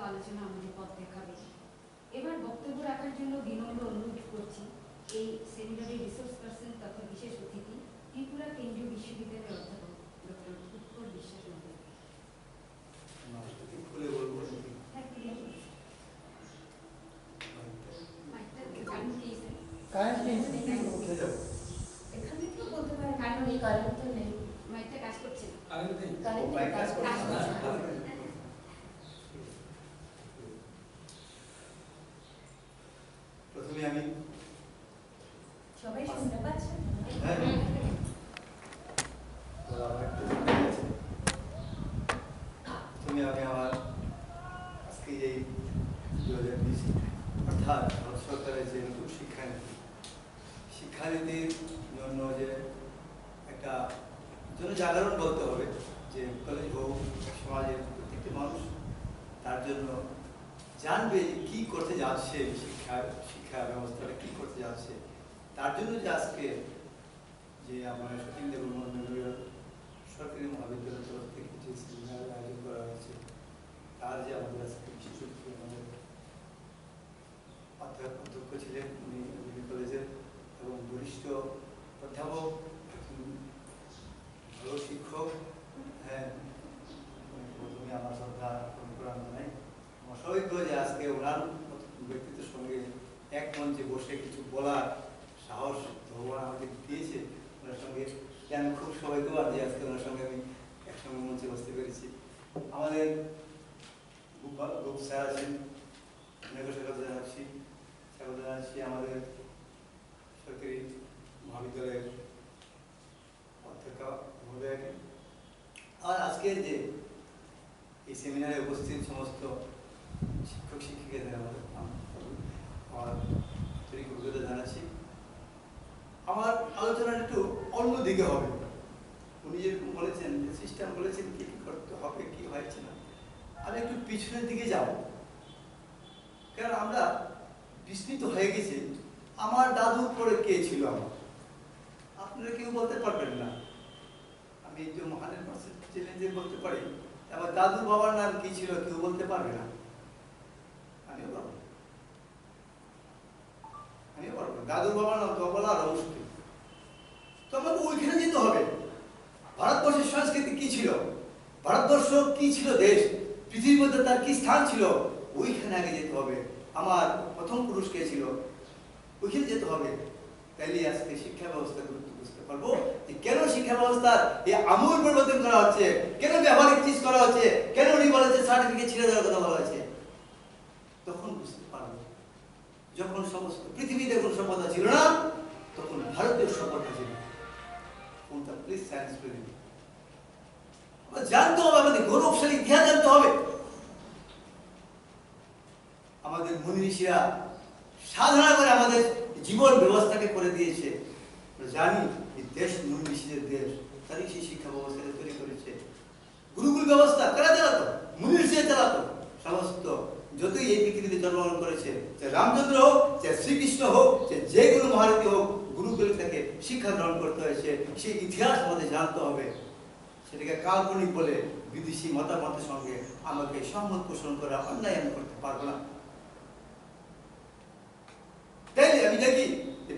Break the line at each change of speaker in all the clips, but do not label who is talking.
আলোচনা আমাদের পথ দেখাবে। এবার বক্তব্য রাখার জন্য বিনম্র অনুরোধ করছি এই সেমিনারের রিসোর্স পার্সন তথা বিশেষ অতিথি ত্রিপুরা কেন্দ্রীয় বিশ্ববিদ্যালয়ের অধ্যাপক ডক্টর উৎপল বিশ্বাস মহোদয়কে। এখানে তো বলতে পারেন কারণ এই কারেন্ট তো নেই, মাইকটা কাজ করছে না।
প্রথমে আমি
সবাই শুনতে পাচ্ছেন?
প্রথমে আমি আমার আজকে এই 2020 অর্থাৎ ভারত সরকারের যে নতুন শিক্ষানীতির জন্য যে একটা জনজাগরণ বলতে হবে, যে কলেজ হোক সমাজের প্রত্যেকটি মানুষ তার জন্য জানবে কি করতে যাচ্ছে, শিক্ষা ব্যবস্থাটা কি করতে যাচ্ছে, তার জন্য যে আজকে যে আমার সতীন দেববর্মন মেমোরিয়াল সরকারি মহাবিদ্যালয়ের তরফ থেকে যে সেমিনারের আয়োজন করা হয়েছে, তার যে আমাদের আজকে বিশেষ অতিথি আমাদের অধ্যক্ষ ছিলেন, উনি কলেজের এবং বরিষ্ঠ অধ্যাপক, ভালো শিক্ষক। হ্যাঁ, প্রথমে আমার শ্রদ্ধা প্রণাম জানাই। আমার সৌভাগ্য যে আজকে ওনার ব্যক্তিত্বের সঙ্গে এক মঞ্চে বসে কিছু বলার সাহস ভগবান আমাকে দিয়েছে। ওনার সঙ্গে আমি খুব সৌভাগ্যবান যে আজকে ওনার সঙ্গে আমি একসঙ্গে মঞ্চে বসতে পেরেছি। আমাদের গ্রুপ স্যার আছেন, অনেক স্বাগত জানাচ্ছি আমাদের সরকারি মহাবিদ্যালয়ের অধ্যক্ষ মহোদয়কে। আর আজকের যে এই সেমিনারে উপস্থিত সমস্ত শিক্ষক শিক্ষিকাদের আমার কৃতজ্ঞতা জানাচ্ছি। আমার আলোচনাটা একটু অন্যদিকে হবে। উনি যেরকম বলেছেন যে সিস্টেম বলেছেন কি কি করতে হবে, কি হয়েছে না, আমি একটু পিছনের দিকে যাব। কারণ আমরা বিস্মিত হয়ে গেছি, আমার দাদুর পরে কে ছিল আমার, আপনারা কেউ বলতে পারবেন না। আমি যে মহানের পাশে চ্যালেঞ্জে বলতে পারি আমার দাদুর বাবার নাম কি ছিল, কেউ বলতে পারবে না। আমিও পারবো, দাদুর বাবার নাম তো বলা আরো মুশকিল। তো আমাকে ওইখানে যেতে হবে। ভারতবর্ষের সংস্কৃতি কি ছিল, ভারতবর্ষ কি ছিল দেশ, পৃথিবীর মধ্যে তার কি স্থান ছিল, ওইখানে আগে যেতে হবে। আমার প্রথম পুরুষ কে ছিল, ওইখানে যেতে হবে। তাইলে আজকে শিক্ষা ব্যবস্থা গুরুত্ব বুঝতে পারবো যে কেন শিক্ষা ব্যবস্থার এই আমূল পরিবর্তন করা হচ্ছে, কেন ব্যবহারিক চিজ করা হচ্ছে, কেন উনি বলেছে সার্টিফিকেট ছেড়ে দেওয়ার কথা বলা হয়েছে। তখন বুঝতে পারবো যখন সমস্ত পৃথিবীতে কোনো সভ্যতা ছিল না, তখন ভারতীয় সভ্যতা ছিল। কোনটা প্লিজ সায়েন্স প্রেমী জানতে হবে, আমাদের গৌরবশালী ইতিহাস জানতে হবে। আমাদের মুনি ঋষিরা সাধনা করে আমাদের জীবন ব্যবস্থাকে করে দিয়েছে। জানি এই দেশ মুনি ঋষিদের দেশ, তারই সেই শিক্ষা ব্যবস্থাকে তৈরি করেছে। গুরুকুল ব্যবস্থা কারা চালাতো, মুনি ঋষিরা চালাতো। সমস্ত যতই এই পৃথিবীতে জন্মগ্রহণ করেছে, যে রামচন্দ্র হোক, যে শ্রীকৃষ্ণ হোক, যে কোনো মহারথী হোক, গুরুকুল থেকে শিক্ষা গ্রহণ করতে হয়েছে। সেই ইতিহাস আমাদের জানতে হবে। সেটাকে কাল্পনিক বলে বিদেশি মতামতের সঙ্গে আমাকে সম্মত পোষণ করা অন্যায় আমি করতে পারবো না। তাই আমি দেখি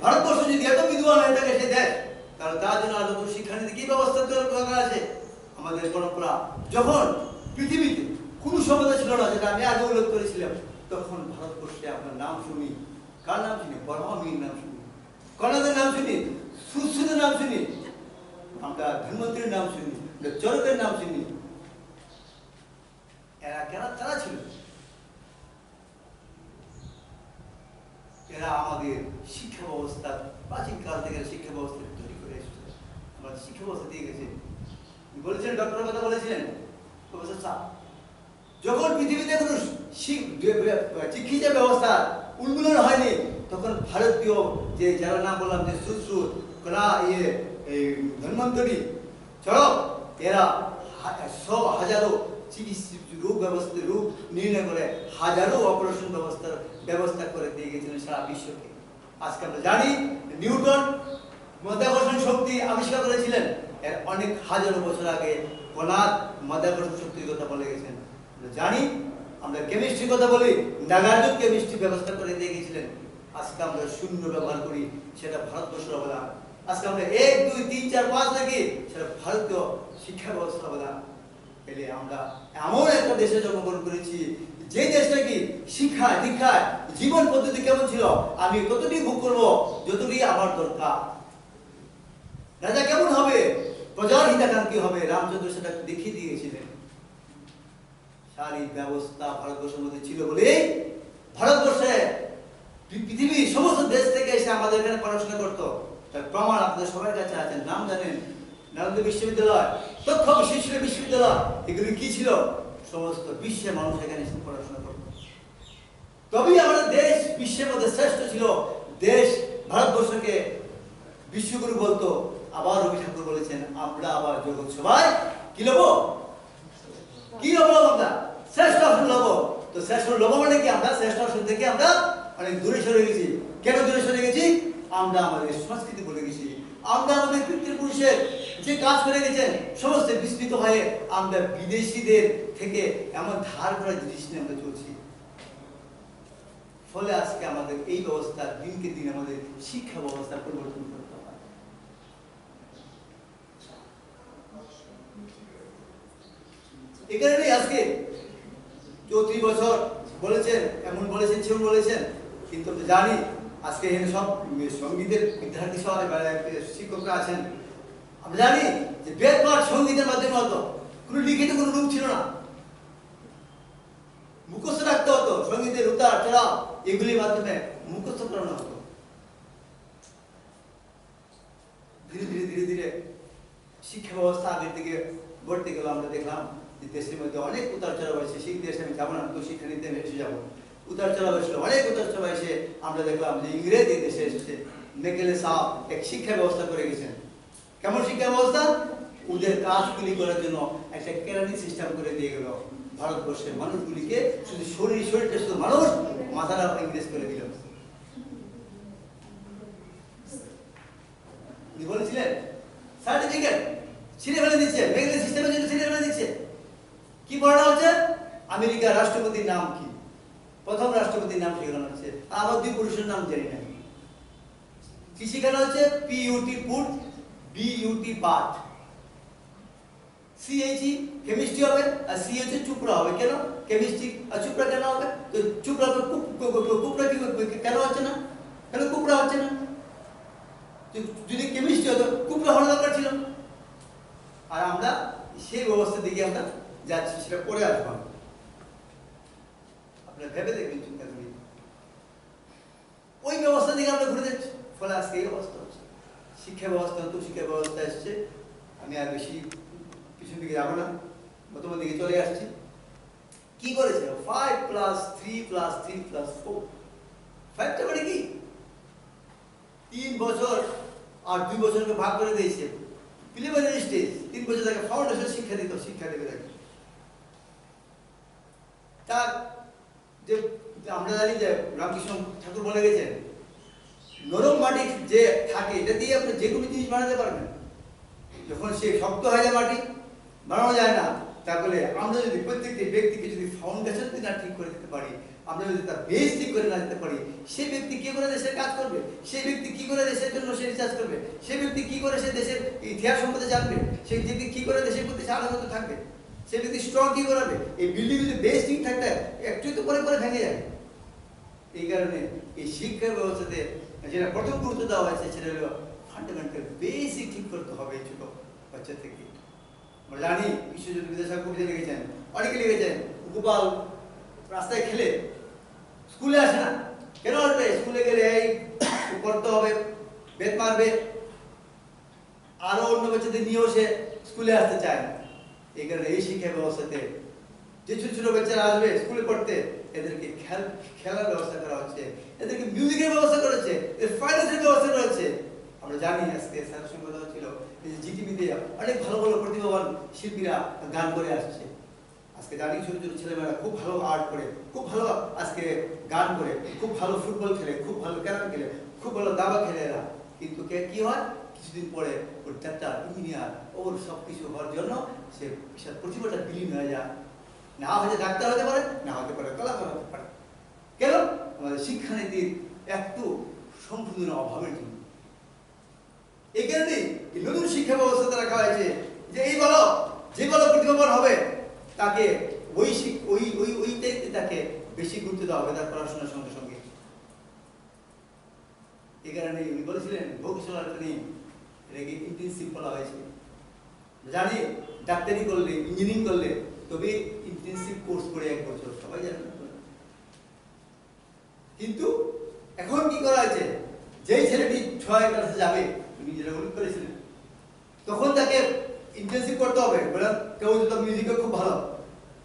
ভারতবর্ষ যদি এত বিদ্বান হয়ে থাকে সে দেশ, তাহলে তার জন্য আর নতুন শিক্ষানীতি কি ব্যবস্থা দরকার আছে। আমাদের পরম্পরা যখন পৃথিবীতে কোন সভ্যতা ছিল না, যেটা আমি আগে উল্লেখ করেছিলাম, তখন ভারতবর্ষে আপনার নাম শুনি, কার নাম শুনি, বর্মামীর নাম শুনি, কর্ণাদের নাম শুনি, সুশ্রুতের নাম শুনি, আমরা ধন্বন্তরীর নাম শুনি, চরকের নাম শুনি। এরা তারা ছিল, এরা আমাদের শিক্ষা ব্যবস্থা প্রাচীন কাল থেকে শিক্ষা ব্যবস্থা তৈরি করে এসেছে, আমাদের শিক্ষা ব্যবস্থা দিয়ে গেছে। বলেছিলেন ডক্টরের কথা বলেছিলেন প্রফেসর স্যার, যখন পৃথিবীতে কোনো চিকিৎসা ব্যবস্থা উন্মূলন হয়নি, তখন ভারতীয় যে যারা নাম বললাম, যে সুশ্রুত, ধন্বন্তরী, চরক, এরা হাজারো চিকিৎসা রোগ নির্ণয় করে হাজারো অপারেশন ব্যবস্থা করে দিয়ে গেছিলেন সারা বিশ্বকে। আজকে আমরা জানি নিউটন মাধ্যাকর্ষণ শক্তি আবিষ্কার করেছিলেন, এর অনেক হাজারো বছর আগে কণাদ মাধ্যাকর্ষণ শক্তির কথা বলে গেছেন। আমরা জানি আমরা কেমিস্ট্রির কথা বলি, নাগার্জুন কেমিস্ট্রি ব্যবস্থা করে দিয়ে গেছিলেন। আজকে আমরা শূন্য ব্যবহার করি, সেটা ভারতবর্ষের অবদান। আজকে আমরা 1 2 3 4 5 দেখি, সেটা ভারতীয় শিক্ষা ব্যবস্থার অবদান। এলে আমরা এমন একটা দেশে জন্মগ্রহণ করেছি যে দেশটা কি শিক্ষা দীক্ষায় জীবন পদ্ধতি কেমন ছিল, আমি ততটুকু ভোগ করবো যতটুকু আমার দরকার। রাজা কেমন হবে, প্রজার হিতাকাঙ্ক্ষী হবে, রামচন্দ্র সেটা দেখিয়ে দিয়েছিলেন। সারি ব্যবস্থা ভারতবর্ষের মধ্যে ছিল বলে ভারতবর্ষে পৃথিবীর সমস্ত দেশ থেকে এসে আমাদের এখানে পড়াশোনা করতো। তার প্রমাণ আপনাদের সবার কাছে আছে, নাম জানেন। নালন্দা বিশ্ববিদ্যালয়, তথ্য বিশ্ববিদ্যালয়, এগুলি কি ছিল? সমস্ত বিশ্বের মানুষ এখানে এসে পড়াশোনা করত। তবেই আমাদের দেশ বিশ্বের মধ্যে শ্রেষ্ঠ ছিল। দেশ ভারতবর্ষকে বিশ্বগুরু বলতো। আবার রবি ঠাকুর বলেছেন, আমরা আবার জগৎ সভায় কি লব, কি লব? আমরা শ্রেষ্ঠ আসন লব। তো শ্রেষ্ঠ লব মানে কি? আমরা শ্রেষ্ঠ আসন থেকে আমরা অনেক দূরে সরে গেছি। কেন দূরে সরে গেছি? আমরা আমাদের সংস্কৃতি বলে গেছি। আমরা আমাদের পিতৃপুরুষের যে কাজ করে গেছেন সমস্ত বিস্মৃত হয়ে আমরা বিদেশিদের থেকে এমন ধার করা জিনিস নিয়ে আমরা চলছি। ফলে আজকে আমাদের এই ব্যবস্থা দিনকে দিন আমাদের শিক্ষা ব্যবস্থা পরিবর্তন করতে হয়। এই কারণেই আজকে 34 বছর বলেছেন, এমন বলেছেন, সেমন বলেছেন, কিন্তু আমরা জানি আজকে এখানে সব সঙ্গীতের বিদ্যার্থী সহ শিক্ষকরা আছেন। আমরা জানি যে বেদ পাঠ সঙ্গীতের মাধ্যমে হতো, কোনো লিখিত কোনো রূপ ছিল না, মুখস্থ রাখতে হতো। সঙ্গীতের উত্তার চড়াও এগুলির মাধ্যমে মুখস্থ করানো হতো। ধীরে ধীরে ধীরে ধীরে শিক্ষা ব্যবস্থা আগের দিকে बढ़ते গেল। আমরা দেখলাম যে দেশের মধ্যে অনেক উত্তার চড়াও হয়েছে। সেই দেশে আমি যাবো না, তো শিক্ষা নিতে এসে যাবো। উত্তার চড়াও হয়েছিল, অনেক উত্তার চড়াও এসে আমরা দেখলাম যে ইংরেজ এই দেশে এসেছে। মেকেলে সাহ এক শিক্ষা ব্যবস্থা করে গেছেন। কেমন শিক্ষা ব্যবস্থা? ওদের কাজগুলি করার জন্য একটা কেরানি সিস্টেম করে দিয়ে গেল। ভারতবর্ষের মানুষগুলিকে শুধু শরীরটা শুধু মানুষ, মাথাটা ইংরেজ করে দিল। উনি বলেছিলেন সার্টিফিকেট ছিঁড়ে ফেলে দিচ্ছে, মেঘলে সিস্টেমের জন্য ছিঁড়ে ফেলে দিচ্ছে। কি পড়ানো হচ্ছে? আমেরিকার রাষ্ট্রপতির নাম কি, প্রথম রাষ্ট্রপতির নাম শেখানো হচ্ছে। আমার 2 পুরুষের নাম জানি না। কি শেখানো হচ্ছে? পিইউটি পুট, বিইউটি বাট, সিএইচই কেমিস্ট্রি হবে, আর সিএইচই চুপড়া হবে। কেন কেমিস্ট্রি আর চুপড়া কেন হবে? তো চুপড়া কুপড়া কি কেন হচ্ছে না? কেন কুপড়া হচ্ছে না? যদি কেমিস্ট্রি হতো কুপড়া হওয়ার দরকার ছিল। আর আমরা সেই ব্যবস্থা দিকে আমরা যাচ্ছি, সেটা পরে আসবো। আপনারা ভেবে দেখবেন, চিন্তা করি ওই ব্যবস্থা দিকে আমরা ঘুরে যাচ্ছি। ফলে আজকে এই অবস্থা হচ্ছে। শিক্ষা ব্যবস্থা, নতুন শিক্ষা ব্যবস্থা এসছে। আমি আর বেশি পিছন দিকে যাবো না, বর্তমান দিকে চলে আসছি। কি করেছে? 5 + 3 + 3 + 4। 5টা মানে কি? 3 বছর আর 2 বছরকে ভাগ করে দিয়েছে। প্রিলিমিনারি স্টেজ 3 বছর তাকে ফাউন্ডেশন শিক্ষা দিত, শিক্ষা দেবে তাকে। তার যে আমরা জানি যে রামকৃষ্ণ ঠাকুর বলে গেছেন, নরম মাটি যে থাকে এটা দিয়ে আপনি যে কোনো জিনিস বানাতে পারবেন। যখন সে শক্ত হয়ে যায় মাটি, বানানো যায় না। তাহলে আমরা যদি প্রত্যেকটি ব্যক্তিকে যদি ফাউন্ডেশন না ঠিক করে দিতে পারি, আমরা যদি তার বেস ঠিক করে না দিতে পারি, সেই ব্যক্তি কি করে দেশের কাজ করবে? সেই ব্যক্তি কি করে দেশের জন্য সে রিসার্চ করবে? সেই ব্যক্তি কি করে সে দেশের ইতিহাস সম্পর্কে জানবে? সেই ব্যক্তি কি করে দেশের প্রতি সাধারণত থাকবে? সেই ব্যক্তি স্ট্রং কি করাবে? এই বিল্ডিং যদি বেস ঠিক থাকতে একটু তো পরে পরে ভেঙে যায়। এই কারণে এই শিক্ষা ব্যবস্থাতে যেটা প্রথম গুরুত্ব দেওয়া হয়েছে সেটা হলো ফান্ডামেন্টাল বেসিক ঠিক করতে হবে ছোট বাচ্চা থেকে। আমরা জানি বিশ্বজিৎ বিদ্যাসাগর কবিতা লিখেছেন, অনেকে লিখেছেন। গোপাল রাস্তায় খেলে স্কুলে আসে না, কেন আসবে? স্কুলে গেলে এই করতে হবে, বেত মারবে, আরো অন্য বাচ্চাদের নিয়েও সে স্কুলে আসতে চায় না। এই কারণে এই শিক্ষা ব্যবস্থাতে যে ছোট ছোট বাচ্চারা আসবে স্কুলে পড়তে, এদেরকে খেলার ব্যবস্থা করা হচ্ছে, এদেরকে মিউজিকের ব্যবস্থা করা হচ্ছে, এর ফাইন্যান্সের ব্যবস্থা করা হচ্ছে। আমরা জানি আজকে স্যারের সঙ্গে কথা হচ্ছিল, জিটিভিতে অনেক ভালো ভালো প্রতিভাবান শিল্পীরা গান করে আসছে। আজকে জানি ছোট ছোট ছেলেমেয়েরা খুব ভালো আর্ট করে, খুব ভালো আজকে গান করে, খুব ভালো ফুটবল খেলে, খুব ভালো ক্যারাম খেলে, খুব ভালো দাবা খেলে এরা। কিন্তু কি হয়? কিছুদিন পরে ওর ডাক্তার, ইঞ্জিনিয়ার, ওর সব কিছু হওয়ার জন্য সে বিশাল প্রতিভাটা বিলীন হয়ে যায়। না হয়তো ডাক্তার হতে পারে, না হয়তো শিক্ষানীতির একটু সম্পূর্ণ অভাবের জন্য। এই কারণে নতুন শিক্ষা ব্যবস্থা রাখা হয়েছে যে এই বালক যে বালক প্রতিভাবান হবে তাকে তাকে বেশি গুরুত্ব দেওয়া হবে তার পড়াশোনার সঙ্গে সঙ্গে। এই কারণে উনি বলেছিলেন ভোকেশনাল ট্রেনিং এটাকে ইন্টেনসিভ বলা হয়েছে। জানি ডাক্তারি করলে ইঞ্জিনিয়ারিং করলে তবে ইন্টেনসিভ কোর্স করে 1 বছর সবাই জানেন, কিন্তু এখন কি করা হয়েছে যেই ছেলেটি 6 ক্লাসে যাবে উনি যেটা উল্লেখ করেছিলেন তখন তাকে ইন্টেনসিভ করতে হবে। কেউ হয়তো মিউজিকে খুব ভালো,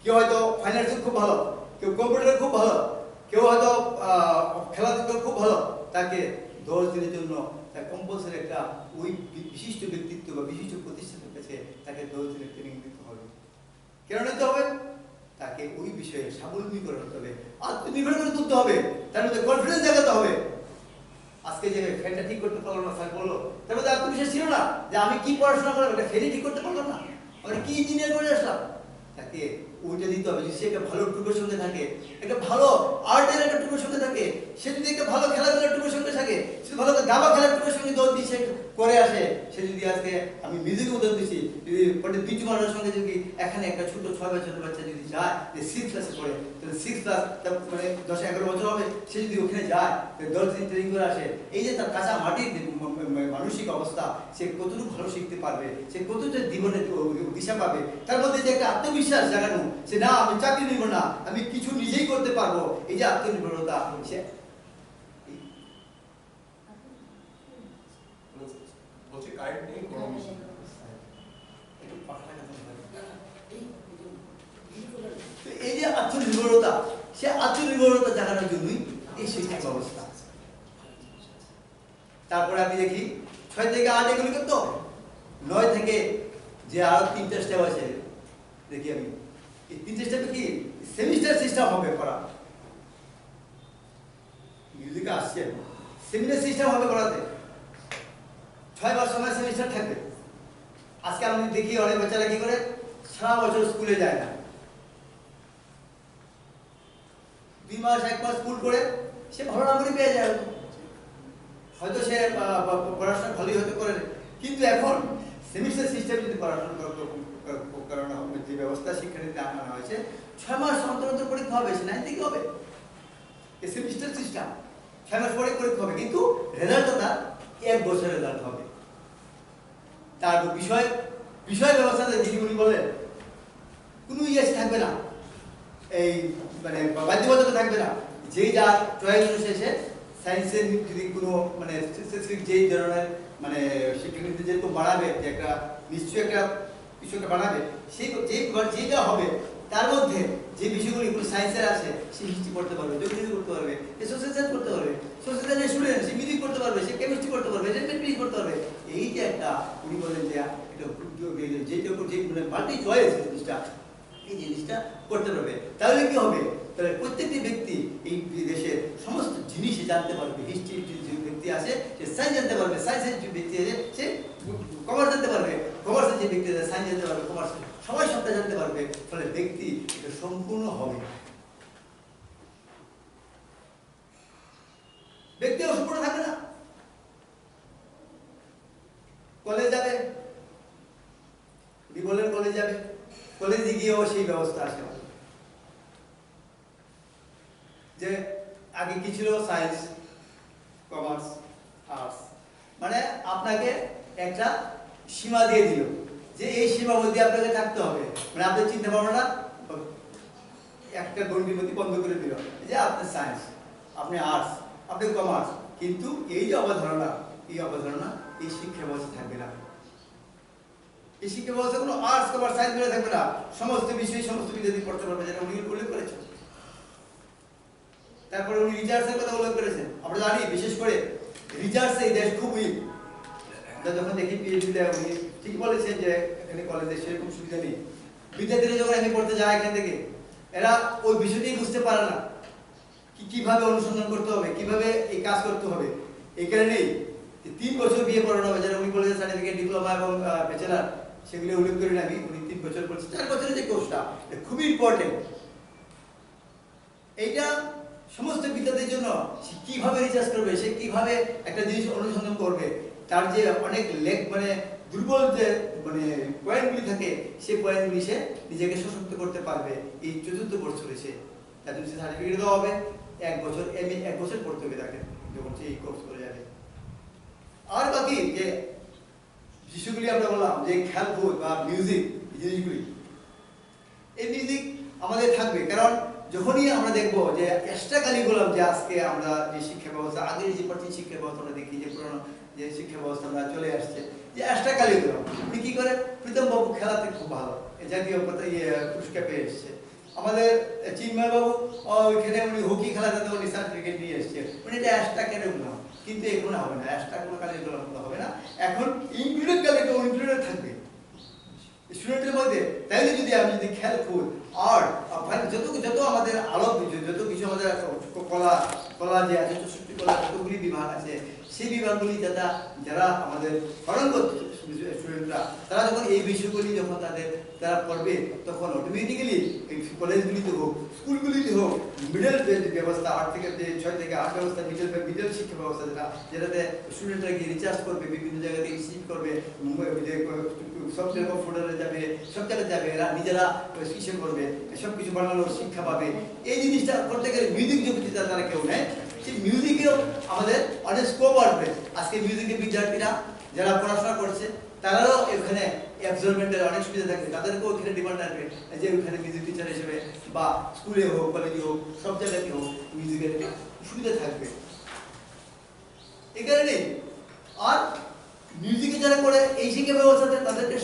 কেউ হয়তো ফাইন্যান্সে খুব ভালো, কেউ কম্পিউটারে খুব ভালো, কেউ হয়তো খেলাধুলা খুব ভালো, তাকে 10 দিনের জন্য তার কম্পালসারি একটা ওই বিশিষ্ট ব্যক্তিত্ব বা বিশিষ্ট প্রতিষ্ঠানের কাছে তাকে 10 দিনের ট্রেনিং দিতে হবে। কেন নিতে হবে? তাকে ওই বিষয়ে স্বাবলম্বীকরণ করতে হবে, আত্মনির্ভর করে তুলতে হবে, তার মধ্যে কনফিডেন্স দেখাতে হবে। আজকে যে ফ্যানটা ঠিক করতে পারলো না স্যার বললো, তার মধ্যে আত্মবিশ্বাস ছিল না যে আমি কি পড়াশোনা করলাম, একটা ফেরি ঠিক করতে পারলাম না, আমি কি ইঞ্জিনিয়ার করে আসলাম। তাকে ওইটা দিতে হবে। যদি সে একটা ভালো টুকুর সঙ্গে থাকে, একটা ভালো আর্টের একটা টুকুর সঙ্গে থাকে, সে যদি একটা ভালো খেলাধুলার টুকুর সঙ্গে থাকে, সে ভালো দাবা খেলার টুকুর সঙ্গে দৌড় দিয়ে সে করে আসে, সে যদি আজকে আমি মিউজিক উদাহরণ দিচ্ছি, যদি পণ্ডিত বিজু মানুষের সঙ্গে যদি এখানে একটা ছোট 6 বছরের বাচ্চা যদি যায় যে 6 ক্লাসে পড়ে, তাহলে 6 ক্লাস মানে 10-11 বছর হবে, সে যদি ওখানে যায় 10 দিন ট্রেনিং করে আসে, এই যে তার কাঁচা মাটির মানসিক অবস্থা, সে কতটুকু ভালো শিখতে পারবে, সে কতটা জীবনে দিশা পাবে, তার মধ্যে যে একটা আত্মবিশ্বাস জাগানো, সে না আমি চাকরি নিব না, আমি কিছু নিজেই করতে পারবো, এই যে আত্মনির্ভরতা, সে
বলছি কারেন্ট নেই কোনো মেশিন
এই যে আত্মনির্ভরতা, সে আত্মনির্ভরতা জাগানোর জন্যই এই শিক্ষা ব্যবস্থা। তারপরে আমি দেখি 6 থেকে 8 এগুলি করতো, 9 থেকে যে আরো 3টা স্টেপ আছে দেখি আমি, এই 3টে স্টেপে কি সেমিস্টার সিস্টেম হবে করা, মিউজিকে আসছে সেমিস্টার সিস্টেম হবে করাতে, 6 মাস সময় সেমিস্টার থাকবে। আজকে আমি দেখি অনেক বাচ্চারা কি করে সারা বছর স্কুলে যায় না, 2 মাস 1 মাস স্কুল করে সে ভালো নাম্বারই পেয়ে যায়, হয়তো সে পড়াশোনা ভালোই হয়তো করে, কিন্তু এখন সেমিস্টার সিস্টেম যদি পড়াশোনা করানো হবে, যে ব্যবস্থা শিক্ষানীতিতে আনা হয়েছে 6 মাস অন্তর অন্তর পরীক্ষা হবে, সে 9 থেকে হবে, এই সেমিস্টার সিস্টেম 6 মাস পরে পরীক্ষা হবে, কিন্তু রেজাল্টটা তার 1 বছরের রেজাল্ট হবে। তার বিষয় ব্যবস্থাতে দিদিমণি বলেন কোনো ইয়ে থাকবে না, এই মানে বাধ্যবাধকতা থাকবে না, যেই যার চয়েস শেষে সায়েন্সের যদি কোনো মানে স্পেসিফিক যেই ধরনের মানে শিক্ষানীতি যেরকম বাড়াবে, যে একটা নিশ্চয়ই একটা কিছু একটা বাড়াবে, সেই যেটা হবে তার মধ্যে যে বিষয়গুলি কোনো সায়েন্সের আছে সে হিস্ট্রি পড়তে পারবে, জিওগ্রাফি করতে পারবে, সে সোশ্যাল সায়েন্স করতে পারবে, সোশ্যাল সায়েন্সের স্টুডেন্ট সে মিউজিক করতে পারবে, সে কেমিস্ট্রি করতে পারবে, সে মেথমেটিক্স করতে পারবে। এই যে একটা উনি বলেন যে এটা যেটা যে মানে মাল্টি চয়েস জিনিসটা, এই জিনিসটা করতে পারবে, তাহলে কি হবে? তাহলে প্রত্যেকটি ব্যক্তি এই দেশের সমস্ত জিনিস জানতে পারবে। হিস্ট্রির যে ব্যক্তি আছে সে সায়েন্স জানতে পারবে, সায়েন্সের যে ব্যক্তি আছে সে কমার্স জানতে পারবে, কমার্সের যে ব্যক্তি আছে সায়েন্স জানতে পারবে, কমার্স সবাই সবটা জানতে পারবে, ফলে ব্যক্তি এটা সম্পূর্ণ হবে। ব্যক্তি অসম্পূর্ণ থাকবে না। কলেজ যাবে, বলেন কলেজ যাবে, কলেজে গিয়েও সেই ব্যবস্থা আসে যে আগে কি ছিল সায়েন্স, কমার্স, আর্টস, মানে আপনাকে একটা সীমা দিয়ে দিল যে এই সীমার মধ্যে আপনাকে থাকতে হবে, মানে আপনার চিন্তা ভাবনা একটা গণ্ডির মধ্যে বন্ধ করে দিল যে আপনি সায়েন্স, আপনি আর্টস, আপনি কমার্স, কিন্তু এই যে অবধারণা, এই অবধারণা এই শিক্ষা ব্যবস্থা থাকবে না। এই শিক্ষা ব্যবস্থা কোনো আর্টস কমার্স সায়েন্স বলে থাকবে না, সমস্ত বিষয় সমস্ত বিদ্যার্থী পড়তে পারবে, যেটা উনি উল্লেখ করেছেন। তারপরে উনি রিসার্চের কথা উল্লেখ করেছেন। আমরা জানি বিশেষ করে রিসার্চে এই দেশ খুব উইক। আমরা যখন দেখি পিএইচডিতে উনি ঠিক বলেছেন যে এখানে কলেজে সেরকম সুবিধা নেই, বিদ্যার্থীরা যখন এখানে পড়তে যায় এখান থেকে এরা ওই বিষয়টি বুঝতে পারে না, কিভাবে অনুসন্ধান করতে হবে, কিভাবে এই কাজ করতে হবে। এই কারণেই 3 বছর বিয়ে পড়ানো হবে, যারা উনি কলেজের সার্টিফিকেট, ডিপ্লোমা এবং ব্যাচেলার সেগুলো উল্লেখ করেন। আমি উনি 3 বছর পড়ছি, 4 বছরের যে কোর্সটা খুবই ইম্পর্টেন্ট। এইটা সমস্ত বিদ্যার্থীর জন্য সে কিভাবে রিসার্চ করবে, সে কিভাবে একটা জিনিস অনুসন্ধান করবে, তার যে অনেক মানে দুর্বল যে মানে পয়েন্টগুলি থাকে, সেই পয়েন্টগুলি সে নিজেকে সশক্ত করতে পারবে। এই 4র্থ বছরে সে তার জন্য সার্টিফিকেট দেওয়া হবে, 1 বছর এমএ 1 বছর পড়তে হবে তাকে যখন সে এই কোর্স করে যাবে। আর বাকি যে বিষয়গুলি আমরা বললাম যে খেলাধুলা বা মিউজিক, এই জিনিসগুলি, এই মিউজিক আমাদের থাকবে। কারণ যখনই আমরা দেখবো যে এক্সট্রা কারিকুলাম যে আজকে আমরা যে শিক্ষা ব্যবস্থা, আগের যে প্রাচীন শিক্ষা ব্যবস্থা আমরা দেখি, যে পুরনো যে শিক্ষা ব্যবস্থা আমরা চলে আসছে, যে এক্সট্রা কারিকুলাম উনি কি করে, প্রীতম বাবু খেলাতে খুব ভালো, জাতীয় পুরস্কার পেয়ে এসছে। আমাদের চিন্ময় বাবু ওইখানে উনি হকি খেলাতে উনি সার্টিফিকেট নিয়ে এসছে, উনি এটা এক্সট্রা কারিকুলাম। কিন্তু এখন হবে না, এক্সট্রা কোনো কারিকুলাম হবে না, এখন ইনক্লুডেড কারিকুলাম ইনক্লুডেড থাকবে স্টুডেন্টের মধ্যে। তাইলে যদি আমি যদি খেলাধুলা আর্ট যত আমাদের আলো যত কিছু আমাদের কলা যে আছে, 64 কলা যতগুলি বিভাগ আছে, সেই বিভাগগুলি যারা আমাদের পারঙ্গত স্টুডেন্টরা, তারা যখন এই বিষয়গুলি যখন তারা পড়বে, তখন অটোমেটিক্যালি এই কলেজগুলিতে হোক, স্কুলগুলিতে হোক, মিডল ব্যবস্থা 8 থেকে 6 থেকে 8 ব্যবস্থা, মিডল শিক্ষা ব্যবস্থা যেটাতে স্টুডেন্টরা গিয়ে রিচার্জ করবে, বিভিন্ন জায়গাতে ইনস্টিটিউট করবে, সফটওয়্যার কম্পিউটারে যাবে, সব জায়গায় যাবে, এরা নিজেরা কিসে করবে, সব কিছু বানানোর শিক্ষা পাবে। এই জিনিসটা করতে গেলে মিউজিক যদি তারা কেউ নেয়, সেই মিউজিকেও আমাদের অনেক স্কোপ আসবে। আজকে মিউজিকের বিদ্যার্থীরা যারা পড়াশোনা করছে, তারাও এখানে অ্যাবজর্বমেন্টের অনেক সুবিধা থাকবে, তাদেরকেও এখানে ডিমান্ড আসবে যে ওখানে মিউজিক টিচার হিসেবে বা স্কুলে হোক, কলেজে হোক, সব জায়গাতে হোক, মিউজিকের সুবিধা থাকবে। এই কারণে আর মিউজিকে যারা করে এই শিক্ষা ব্যবস্থাতে তাদেরকে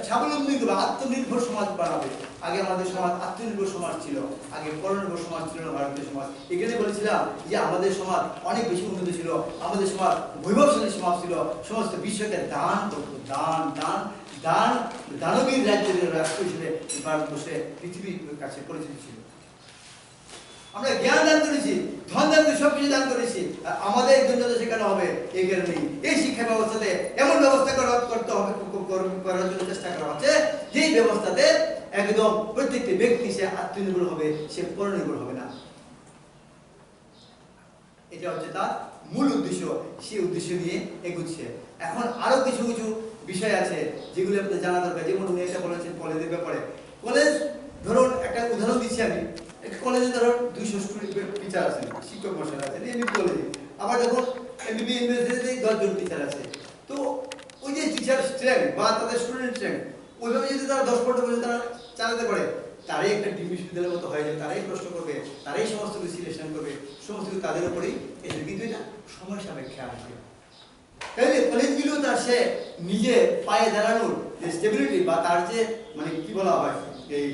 স্বাবলম্বী করবে, আত্মনির্ভর সমাজ বানাবে। আগে আমাদের সমাজ আত্মনির্ভর সমাজ ছিল, আগে পরনির্ভর সমাজ ছিল না ভারতীয় সমাজ। এখানে বলেছিলাম যে আমাদের সমাজ অনেক বেশি উন্নত ছিল, আমাদের সমাজ বৈভবশালী সমাজ ছিল, সমস্ত বিশ্বকে দান করতো, দানবীর রাজ্যের রাষ্ট্র হিসেবে ভারতবর্ষে পৃথিবীর কাছে পরিচিত ছিল। আমরা জ্ঞান দান করেছি, ধন দান করেছি, সবকিছু দান করেছি, আমাদের জন্য শেখানো হবে। এই কারণেই এই শিক্ষা ব্যবস্থাতে এমন ব্যবস্থা করতে হবে, করার জন্য চেষ্টা করা হচ্ছে যেই ব্যবস্থাতে একদম প্রত্যেকটি ব্যক্তি সে আত্মনির্ভর হবে, সে পরনির্ভর হবে না। এটা হচ্ছে তার মূল উদ্দেশ্য, সেই উদ্দেশ্য নিয়ে এগুচ্ছে। এখন আরো কিছু কিছু বিষয় আছে যেগুলো আপনাদের জানা দরকার। যেমন উনি একটা বলেছেন কলেজের ব্যাপারে। কলেজ ধরুন একটা উদাহরণ দিচ্ছি আমি, কলেজে ধরুন 200 স্টুডেন্ট টিচার আছেন, শিক্ষক মশাই আছেন এমনি কলেজে, আবার যখন এমবিবি ইউনিভার্সিটিতে 10 জন টিচার আছে। তো ওই যে টিচার স্ট্রেংথ বা তাদের স্টুডেন্ট স্ট্রেংথ ওইভাবে যদি তারা 10-15 বছর তারা চালাতে পারে, তারাই একটা ডিগ্রি বিশ্ববিদ্যালয়ের মতো হয়ে যাবে, তারাই প্রশ্ন করবে, তারাই সমস্ত কিছু সিলেকশন করবে, সমস্ত কিছু তাদের উপরেই এসে। কিন্তু এটা সময় সাপেক্ষে আসবে। তাহলে কলেজগুলো তার সে নিজে পায়ে দাঁড়ানোর যে স্টেবিলিটি বা তার যে মানে কি বলা হয় এই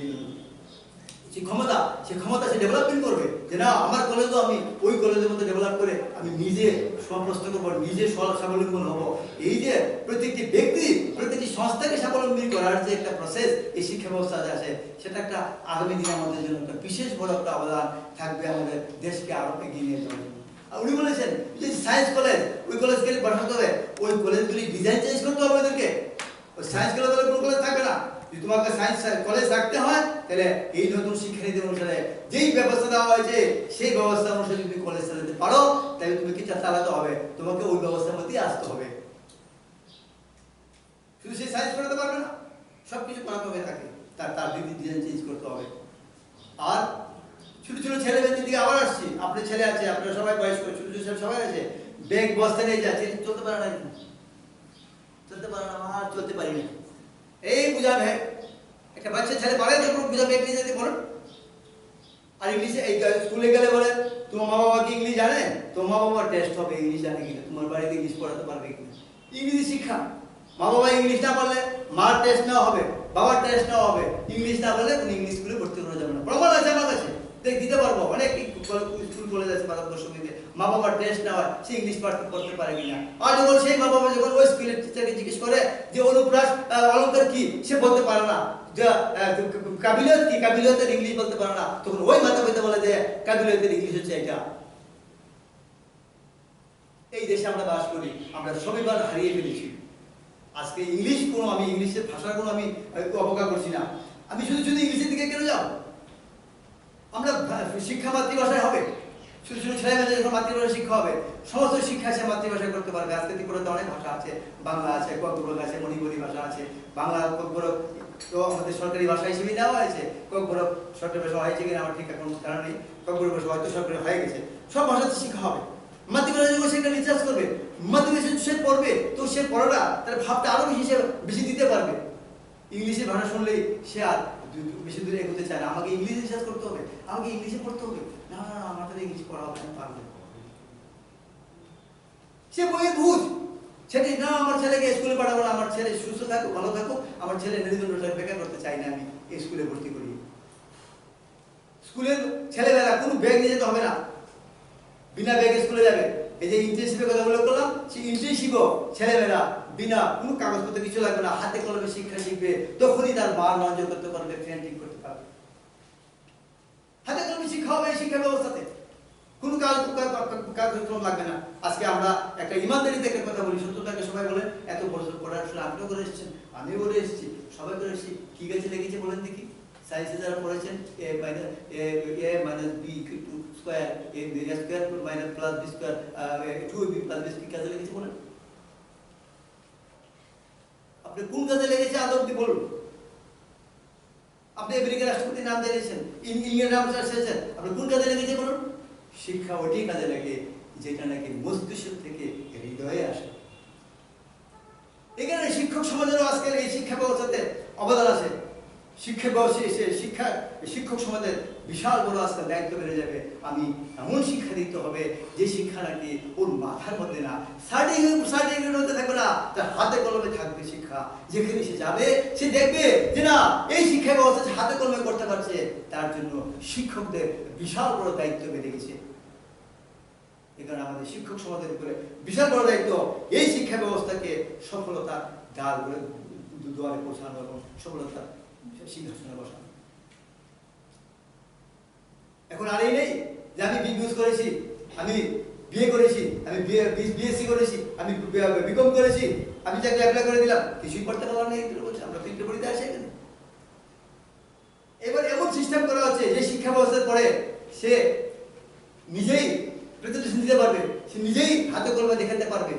যে ক্ষমতা, সেই ক্ষমতা সে ডেভেলপমেন্ট করবে, যে না আমার কলেজও আমি ওই কলেজের মধ্যে ডেভেলপ করে আমি নিজে স্বপ্রস্ত করবো, নিজে স্বাবলম্বন হবো। এই যে প্রত্যেকটি ব্যক্তি, প্রত্যেকটি সংস্থাকে স্বাবলম্বী করার যে একটা প্রসেস এই শিক্ষা ব্যবস্থা আছে, সেটা একটা আগামী দিনে আমাদের জন্য একটা বিশেষ বড় একটা অবদান থাকবে আমাদের দেশকে আরো এগিয়ে নিয়ে যাওয়ার জন্য। আর উনি বলেছেন যে সায়েন্স কলেজ, ওই কলেজকে বাড়াতে হবে, ওই কলেজগুলি ডিজাইন চেঞ্জ করতে হবে ওদেরকে। ওই সায়েন্স কলেজ কোনো কলেজ থাকবে না। যদি তোমাকে সায়েন্স কলেজ রাখতে হয়, তাহলে এই নতুন শিক্ষানীতি অনুসারে যেই ব্যবস্থা দেওয়া হয়েছে সেই ব্যবস্থা অনুসারে যদি কলেজ চালাতে পারো, তাহলে তুমি কি চালাতে হবে, তোমাকে ওই ব্যবস্থার মধ্যেই আসতে হবে। শুধু সেই সায়েন্স করাতে পারবে না, সবকিছু করাতে হবে তাকে, তার ডিজাইন চেঞ্জ করতে হবে। আর ছোট ছোট ছেলে মেয়েদের দিকে আবার আসছি, আপনার ছেলে আছে, আপনারা সবাই বয়স্ক, ছোট ছোট ছেলে সবাই আছে, ব্যাগ বস্তা নিয়ে যাচ্ছে, চলতে পারে না, চলতে পারে না, আর চলতে পারি না, এই বুঝাবে। একটা বাচ্চা ছেলে পারে তো বুঝাবে ব্যাগ নিয়ে যেতে বলুন। আর ইংলিশে এই স্কুলে গেলে বলে তোমার মা বাবা কি ইংলিশ জানে, তোমার মা বাবার টেস্ট হবে ইংলিশ জানে কিনা, তোমার বাড়িতে ইংলিশ পড়াতে পারবে কিনা, ইংলিশ শিক্ষা। মা বাবা ইংলিশ না বললে মার টেস্ট নেওয়া হবে, বাবার টেস্ট নেওয়া হবে, ইংলিশ না বললে তুমি ইংলিশ স্কুলে ভর্তি করা যাবে না। প্রমাণ আছে আমার কাছে, দিতে পারবো। অনেক স্কুল কলেজ আছে ভারতবর্ষ মধ্যে, মা বাবার টেস্ট নেওয়া হয়, সে ইংলিশ পাঠ করতে পারে কিনা। আর যখন সেই মা বাবা যখন ওই স্কুলের টিচারকে জিজ্ঞেস করে যে অনুপ্রাস অলঙ্কার কি, সে বলতে পারে না, কাবিলিয়ত কি, কাবিলিয়তের ইংলিশ বলতে পারে না, তখন ওই মাথা পেতে বলে যে কাবিলিয়তের ইংলিশ হচ্ছে এটা। এই দেশে আমরা বাস করি, আমরা সবাইবার হারিয়ে ফেলেছি। আজকে ইংলিশ কোনো, আমি ইংলিশের ভাষার কোনো আমি অবজ্ঞা করছি না, আমি শুধু শুধু ইংলিশের দিকে কেন যাব? আমরা শিক্ষা মাতৃভাষায় হবে, ছোট ছোট ছেলেমেয়েদের যখন মাতৃভাষা শিক্ষা হবে, সমস্ত শিক্ষা সে মাতৃভাষায় করতে পারবে। আজকে ত্রিপুরাতে অনেক ভাষা আছে, বাংলা আছে, ককবরক আছে, মণিপুরি ভাষা আছে। বাংলা ককবরক তো আমাদের সরকারি ভাষা হিসেবে দেওয়া হয়েছে। ককবরক সরকারি ভাষা হয়েছে কিনা আমার ঠিক এখন জানা নেই। ককবরক ভাষা হয়তো সরকারি হয়ে গেছে। সব ভাষাতে শিক্ষা হবে। মাতৃভাষা যখন সেটা রিচার্জ করবে, মাতৃভাষা সে পড়বে, তো সে পড়াটা তার ভাবটা আরো বেশি দিতে পারবে। ইংলিশের ভাষা শুনলেই সে আর বেশি দূরে এগোতে চায় না। আমাকে ইংলিশ রিসার্চ করতে হবে, আমাকে ইংলিশে পড়তে হবে। না না না, আমার তাহলে ইংলিশ পড়া হবে না, পারবে। সে বইয়ের বুঝ সেটি না, আমার ছেলেকে স্কুলে পাঠাবো না, আমার ছেলে সুস্থ থাকুক, ভালো থাকুক, আমার ছেলে মেরুদণ্ডটা বেকার করতে চাই না, আমি এই স্কুলে ভর্তি করি। স্কুলের ছেলেমেয়েরা কোনো ব্যাগ নিয়ে যেতে হবে না, বিনা ব্যাগে স্কুলে যাবে। এই যে ইন্টার্নশিপের কথা বলে করলাম, সেই ইন্টার্নশিপও ছেলেমেয়েরা বিনা কোনো কাগজপত্র কিছু লাগবে না, হাতে কলমে শিক্ষা শিখবে। তখনই তার মান অর্জন করতে পারবে, ফ্রেন্ড ঠিক করতে পারবে। হাতে কলমে শিক্ষা হবে এই শিক্ষা ব্যবস্থাতে, কোনো কাগজপত্র লাগবে না। আজকে আমরা একটা ইমানদারিতে একটা কথা বলি, সত্যতাকে সবাই বলেন, এত বছর পড়াশোনা আপনিও করে এসেছেন, আমিও করে এসেছি, সবাই করে এসেছি। কি গাছে লেগেছে বলেন দেখি? সায়েন্সে যারা পড়েছেন, a minus b square, a square minus plus b square, 2ab plus b কি কাজে লেগেছে বলেন? আপনি কোন কাজে লেগেছে আদৌ কি বলুন? আপনি আমেরিকার রাষ্ট্রপতির নাম জানিয়েছেন, ইংল্যান্ডের নাম এসেছেন, আপনি কোন কাজে লেগেছে বলুন? শিক্ষা ওটি কাজে লাগে যেটা নাকি মস্তিষ্ক থেকে হৃদয়ে আসে। এখানে শিক্ষক সমাজেরও আজকের এই শিক্ষা ব্যবস্থাতে অবদান আছে। শিক্ষা শিক্ষক সমাজের বিশাল বড় আজকে দায়িত্ব বেড়ে যাবে। আমি এমন শিক্ষা দিতে হবে যে শিক্ষা নাকি ওর মাথার মধ্যে না, সার্টিফিকেট মধ্যে থাকবে না, তার হাতে কলমে থাকবে শিক্ষা। যেখানে সে যাবে সে দেখবে যে না, এই শিক্ষা ব্যবস্থা হাতে কলমে করতে পারছে, তার জন্য শিক্ষকদের বিশাল বড় দায়িত্ব বেড়ে গেছে। এখানে আমাদের শিক্ষক সমাজের উপরে বিশাল বড় দায়িত্ব এই শিক্ষা ব্যবস্থাকে সফলতার দ্বার দুয়ারে পৌঁছানো এবং সফলতার সিংহাসনে বসানো। এখন আর এই নেই যে আমি বিজনেস করেছি, আমি বিয়ে করেছি, আমি বিএসসি করেছি, আমি বিকম করেছি, আমি চাকরি অ্যাপ্লাই করে দিলাম, কিছুই করতে পারলাম না। আমরা তিনটে পরীক্ষা আসে এখানে। এবার এমন সিস্টেম করা হচ্ছে যে শিক্ষা ব্যবস্থার পরে সে নিজেই প্রেজেন্টেশন দিতে পারবে, সে নিজেই হাতে কলমে দেখাতে পারবে।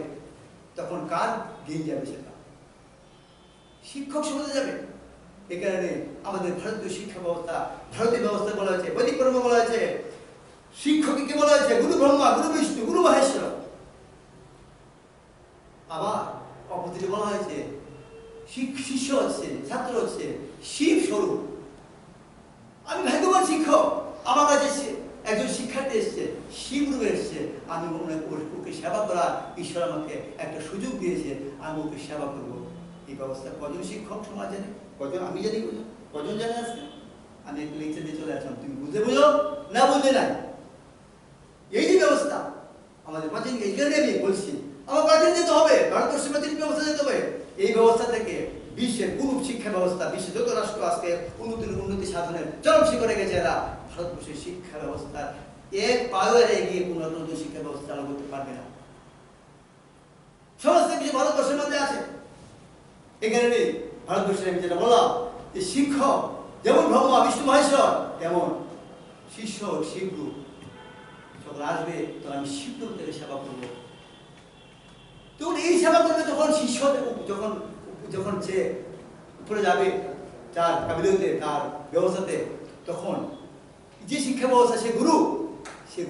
তখন কার গেইন যাবে? সেটা শিক্ষক সমাজে যাবে। এই কারণে আমাদের ভারতীয় শিক্ষা ব্যবস্থা, ভারতীয় ব্যবস্থা বলা হয়েছে, বৈদিক পরম্পরা বলা হয়েছে, শিক্ষককে বলা হয়েছে গুরু ব্রহ্মা, গুরু বিষ্ণু, গুরু মহেশ্বর। আবার অপোজিটে বলা হয়েছে শিষ্য হচ্ছে, ছাত্র হচ্ছে শিব স্বরূপ। আমি ভাগ্যবান শিক্ষক, আমার কাছে একজন শিক্ষার্থী এসছে, শিব রূপে এসছে, আমি ওকে সেবা করার ঈশ্বর আমাকে একটা সুযোগ দিয়েছে, আমি ওকে সেবা করবো। এই ব্যবস্থা কজন শিক্ষক সমাজ জানে? কজন? আমি জানি, কজন জানে? আজকে আমি একটু লেকচার দিয়ে চলে আসলাম, তুমি বুঝে বুঝো না বুঝে নাই। এই যে ব্যবস্থা আমাদের প্রাচীন, এই কারণে আমি বলছি আমার প্রাচীন যেতে হবে, ভারতবর্ষের প্রাচীন ব্যবস্থা যেতে হবে। এই ব্যবস্থা থেকে বিশ্বের কোন শিক্ষা ব্যবস্থা, বিশ্বের যত রাষ্ট্র আজকে উন্নতি সাধনের চরম শিখরে গেছে, এরা ভারতবর্ষের শিক্ষা ব্যবস্থার এক পায়ে এগিয়ে কোন নতুন শিক্ষা ব্যবস্থা চালু করতে পারবে না। সমস্ত কিছু ভারতবর্ষের মধ্যে আছে। এখানে নেই ভারতবর্ষের, আমি যেটা বললাম যে শিক্ষক যেমন ব্রহ্মা বিষ্ণু মহেশ্বর, তেমন শিষ্য শিবরূপ। যখন আসবে তখন আমি শিবরূপ থেকে সেবা করবো। তখন এই সেবা করবে তখন শিষ্য যখন যখন সে উপরে যাবে তার কাবিলিয়তে, তার ব্যবস্থাতে, তখন যে শিক্ষা ব্যবস্থা সে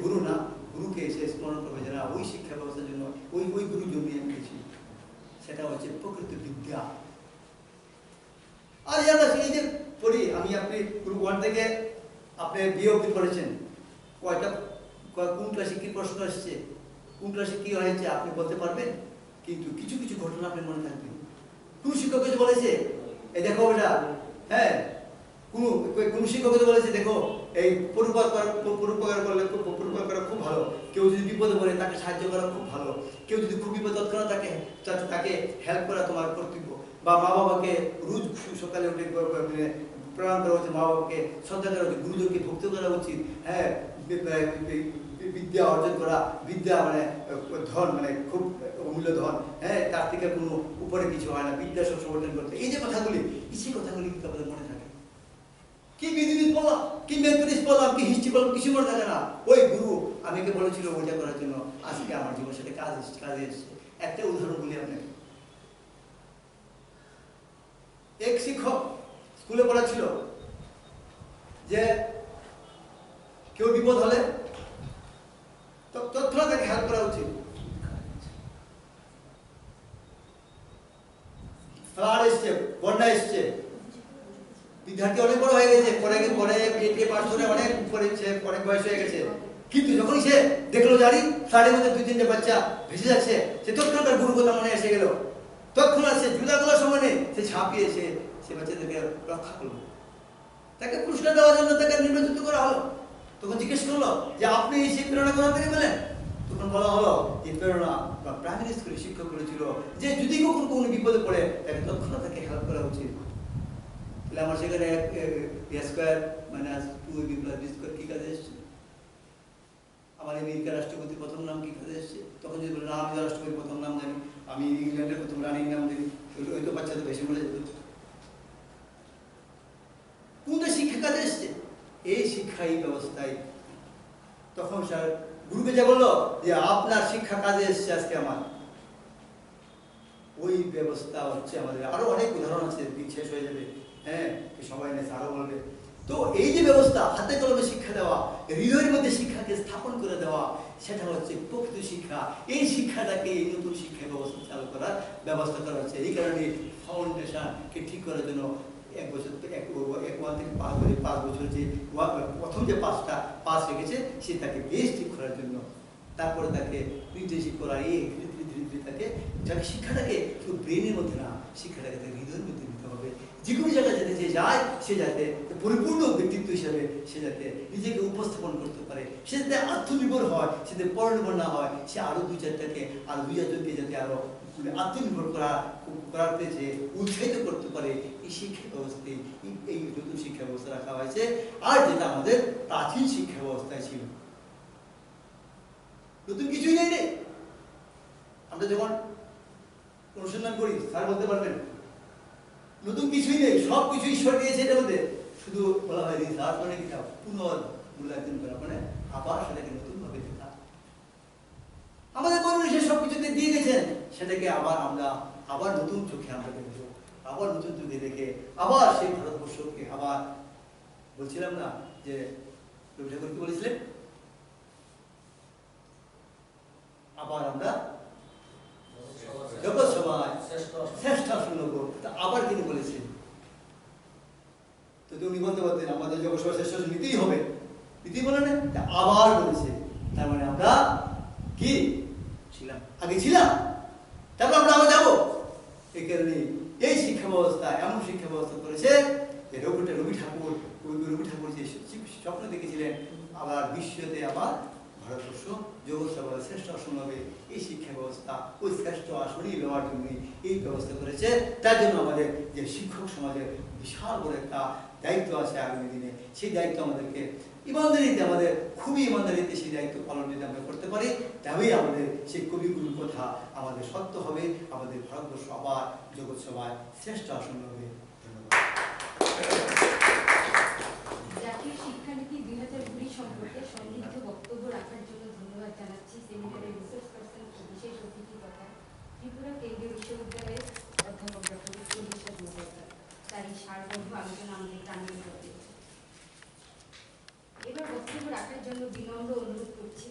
গুরু না, গুরুকে সে স্মরণ করবে যে না, ওই শিক্ষা ব্যবস্থার জন্য ওই গুরুর জন্য আমি গেছি। সেটা হচ্ছে প্রকৃত বিদ্যা। আর আমরা এই যে পড়ি, আমি আপনি গ্রুপ 1 থেকে আপনি বিয়ে অবধি করেছেন, কোন ক্লাসে কি প্রশ্ন আসছে, কোন ক্লাসে কি হয়েছে আপনি বলতে পারবেন, কিন্তু কিছু কিছু ঘটনা আপনি মনে থাকবেন। কোন শিক্ষক কিছু বলেছে, এই দেখো এটা, হ্যাঁ, কোন শিক্ষক বলেছে দেখো এই পরিপাক করা খুব ভালো, কেউ যদি বিপদে পড়ে তাকে সাহায্য করা খুব ভালো, কেউ যদি খুব বিপদ তৎক্ষণাৎ তাকে হেল্প করা তোমার কর্তব্য। বা মা বাবাকে রোজ সকালে উঠে প্রণাম করা উচিত, মা বাবাকে শ্রদ্ধা করা উচিত, গুরুজনকে ভক্তি করা উচিত। হ্যাঁ, বিদ্যা অর্জন করা, বিদ্যা মানে ধন, মানে খুব অমূল্য ধন, হ্যাঁ, তার থেকে কোনো উপরে কিছু হয় না, বিদ্যা সব অর্জন করতে। এই যে কথাগুলি, সেই কথাগুলি কিন্তু আমাদের মনে থাকে। কি বিধিবিদ বললাম, কি ম্যাথমেটিক্স বললাম, কি হিস্ট্রি বললাম, কিছু মনে থাকে না। ওই গুরু আমাকে বলেছিল ওইটা করার জন্য, আজকে আমার জীবন সেটা কাজে এসছে। একটা উদাহরণ বলি আপনাকে। এক শিক্ষক স্কুলে পড়াচ্ছিল যে কেউ বিপদ হলে তৎক্ষণাৎ তাকে হেল্প করা উচিত। ফ্লাড এসছে, বন্যা এসছে, বিদ্যার্থী অনেক বড় হয়ে গেছে, পরে বিএ পাস করে অনেক করেছে, অনেক বয়স হয়ে গেছে, কিন্তু যখনই সে দেখলো জানি ফ্লাডের মধ্যে 2-3টে বাচ্চা ভেসে যাচ্ছে, সে তৎক্ষণাৎ তার গুরুর কথা মনে এসে গেল। তৎক্ষণাৎ সে জুতা তোলার সময় নেই, সে ঝাঁপিয়ে সে বাচ্চাদেরকে রক্ষা করলো। তাকে পুরস্কার দেওয়ার জন্য তাকে নির্বাচিত করা হলো। তখন জিজ্ঞেস করলো যে আপনি সেই প্রেরণা কোথা থেকে পেলেন? তখন বলা হলো যে প্রেরণা বা প্রাইমারি স্কুলের শিক্ষক করেছিল যে যদি কখন কোনো বিপদে পড়ে তাকে তৎক্ষণাৎ তাকে হেল্প করা উচিত। তাহলে আমার সেখানে স্কোয়ার মাইনাস 2ab + b² কি কাজে এসছে? আমার আমেরিকার রাষ্ট্রপতির প্রথম নাম কি কাজে এসছে? তখন যদি বলেন আমি রাষ্ট্রপতির প্রথম নাম জানি, আমি ইংল্যান্ডের প্রথম রানীর নাম জানি, ওই তো বাচ্চা তো বেশি বলে যেত। কোনটা শিক্ষা কাজে এসছে? এই শিক্ষাই ব্যবস্থায়। তখন স্যার গুরুকে যা বললো যে আপনার শিক্ষা কাজে এসছে আজকে আমার, ওই ব্যবস্থা হচ্ছে আমাদের। আরো অনেক উদাহরণ আছে, দিন শেষ হয়ে যাবে, হ্যাঁ সবাই নেই আরো বলবে। তো এই যে ব্যবস্থা, হাতে কলমে শিক্ষা দেওয়া, হৃদয়ের মধ্যে শিক্ষাকে স্থাপন করে দেওয়া, সেটা হচ্ছে প্রকৃত শিক্ষা। এই শিক্ষাটাকে এই নতুন শিক্ষা ব্যবস্থা চালু করার ব্যবস্থা করা হচ্ছে। এই কারণে ফাউন্ডেশনকে ঠিক করার জন্য 1 বছর 1 থেকে 5 বছর যে প্রথম যে 5টা পাস রেখেছে, সে তাকে বেশ ঠিক করার জন্য, তারপরে তাকে ইন্টার্নশিপ করা, এই ধীরে ধীরে তাকে যাকে শিক্ষাটাকে শুধু ব্রেনের মধ্যে না, শিক্ষাটাকে তাকে হৃদয়ের মধ্যে নিতে হবে। যে কোনো জায়গায় যাতে যে যায়, সে যাতে পরিপূর্ণ ব্যক্তিত্ব হিসাবে সে যাতে নিজেকে উপস্থাপন করতে পারে, সে যাতে আত্মনির্ভর হয়, সে যাতে পরনির্ভর না হয়, সে আরো 2-4টাকে আর 2-4জনকে যাতে আরো আত্মনির্ভর করাতে যে উৎসাহিত করতে পারে, এই শিক্ষা ব্যবস্থায় এই নতুন শিক্ষা ব্যবস্থা রাখা হয়েছে। আর যেটা আমাদের প্রাচীন শিক্ষা ব্যবস্থায় ছিল, নতুন কিছুই নেই। আমরা যখন অনুসন্ধান করি, স্যার বলতে পারবেন নতুন কিছুই নেই, সব কিছু ঈশ্বর দিয়েছে এটার মধ্যে। শুধু বলা হয় রিসার্চ মানে কিতাব পুনর্মূল্যায়ন করা, মানে আবার সেটাকে নতুন ভাবে দেখা। আমাদের পরিবেশে সবকিছুতে দিয়ে গেছেন, সেটাকে আবার নতুন চোখে আমরা দেখবো, আবার নতুন চোখে দেখে আবার সেই ভারতবর্ষকে আবার, বলছিলাম না যে রবি ঠাকুর কি বলেছিলেন, আবার আমরা জগৎ সভায় শ্রেষ্ঠ আসন নেব। আবার তিনি বলেছেন, তো উনি বলতে পারতেন আমাদের জগৎ সভায় শ্রেষ্ঠ আসন নিতেই হবে, নিতেই বলে না, আবার বলেছে। তার মানে আমরা কি ছিলাম, আগে ছিলাম, তারপর আমরা আবার যাবো। এই কারণে এই শিক্ষা ব্যবস্থা এমন শিক্ষা ব্যবস্থা করেছে যে রবি ঠাকুর যে স্বপ্ন দেখেছিলেন আবার বিশ্বতে আবার ভারতবর্ষ জগৎ সভায় শ্রেষ্ঠ আসন হবে, এই শিক্ষা ব্যবস্থা ওই শ্রেষ্ঠ আসনই নেওয়ার জন্যই এই ব্যবস্থা করেছে। তার জন্য আমাদের যে শিক্ষক সমাজের বিশাল বড় একটা দায়িত্ব আছে আগামী দিনে, সেই দায়িত্ব আমাদেরকে ইমানদারিতে, আমাদের খুবই ইমানদারিতে সেই দায়িত্ব পালন যদি আমরা করতে পারি, তবেই আমাদের সেই কবিগুরুর কথা আমাদের সত্য হবে, আমাদের ভারতবর্ষ আবার জগৎ সভায় শ্রেষ্ঠ আসন হবে।
জাতীয় শিক্ষানীতি 2020 সম্পর্কে সমৃদ্ধ বক্তব্য রাখার জন্য ধন্যবাদ জানাচ্ছি সেমিনারের রিসার্চ পার্সন ও বিশেষ অতিথি তথা ত্রিপুরা কেন্দ্রীয় বিশ্ববিদ্যালয়ের অধ্যাপক ডক্টর উৎপল বিশ্বাস মজুমদার। তার এই সারবদ্ধ আলোচনা আমাদের প্রাণিত করতে। এবার বক্তব্য রাখার জন্য বিনম্র অনুরোধ করছি